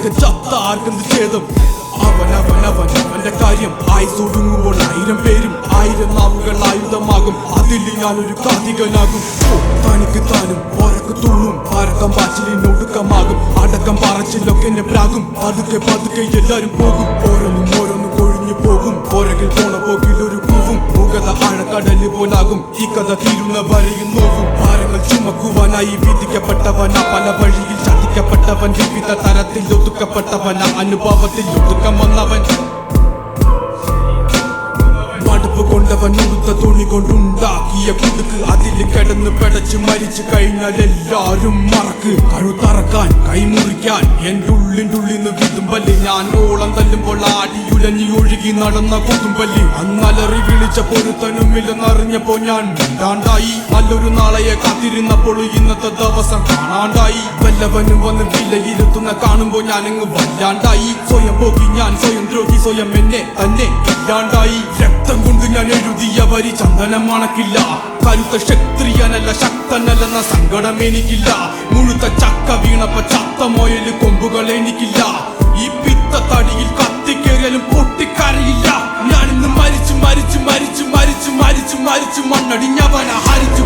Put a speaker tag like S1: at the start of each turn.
S1: തനിക്ക് ചത്താർക്കെന്ത് ഛേദം? അവന്റെ കാര്യം ആയുസൊടുങ്ങുമ്പോൾ 1000 പേരും 1000 നാവുകൾ ആയുധമാകും. അതിൽ ഞാനൊരു കാതികനാകും. തനിക്ക് താനും ഒരക്ക് തൂണും പരക്കം പാച്ചിലിനൊടുക്കമാകും. അടക്കം പറച്ചിലൊക്കെ എന്നെ പ്രാകും. പതുക്കെ എല്ലാരും പോകും. ഓരോന്നും കൊഴിഞ്ഞു പോകും. പുറകിൽ പോണ പോക്കിൽ ഒരു കൂവും. മുഖത ആഴക്കടല് പോലാകും. ഈ കഥ തീരുന്ന വരെയും നോക്കും. ഭാരങ്ങൾ ചുമക്കുവാനായി വിധിക്കപ്പെട്ടവന, പല വഴിയിൽ ചതിക്കപ്പെട്ടവൻ, വിവിധ തരത്തിൽ ഒതുക്കപ്പെട്ടവന, അനുഭവത്തിൽ ഒതുക്കം വന്നവൻ, മടുപ്പ് കൊണ്ടവൻ, ഉടുത്ത തുണി കൊണ്ടുണ്ടാക്കിയ കുടുക്ക്. അതിൽ കിടന്ന് പെടച്ച് മരിച്ചു കഴിഞ്ഞാൽ എല്ലാരും മറക്ക്. കഴുത്തറക്കാൻ കൈമുറിക്കാൻ എൻ്റെ ഉള്ളിൻ്റെ വിതുമ്പല്ലി. ഞാൻ ഓളം തല്ലുമ്പോൾ ആടിയുലഞ്ഞി ഒഴുകി നടന്ന കുതുമ്പല്ലി. അന്നലറി വിളിച്ച പൊരുത്തനുമില്ലെന്നറിഞ്ഞപ്പോ ഞാൻ മിണ്ടാണ്ടായി. നല്ലൊരു നാളെയെ കാത്തിരുന്നപ്പോൾ ഇന്നത്തെ ദിവസം കാണാണ്ടായി. വല്ലവനും വന്ന് വിലയിരുത്തുന്ന കാണുമ്പോ ഞാനങ്ങ് വല്ലാണ്ടായി. സ്വയം പോക്കി ഞാൻ, സ്വയം ദ്രോഹി, സ്വയം എന്നെ തന്നെ ഇല്ലാണ്ടായി. രക്തം കൊണ്ട് ഞാൻ എഴുതിയ വരി ചന്ദനം മണക്കില്ല. കരുത്ത ക്ഷത്രിയനല്ല, ശക്തനല്ലെന്ന സങ്കടം എനിക്കില്ല. മുഴുത്ത ചക്ക വീണപ്പ ചത്ത മൊയല് കൊമ്പുകൾ എനിക്കില്ല. ഈ പിത്ത തടിയിൽ കത്തിക്കേറിയാലും പൊട്ടിക്കരയില്ല. ഞാനിന്ന് മരിച്ചു മണ്ണടിഞ്ഞവന ഹരിച്ചു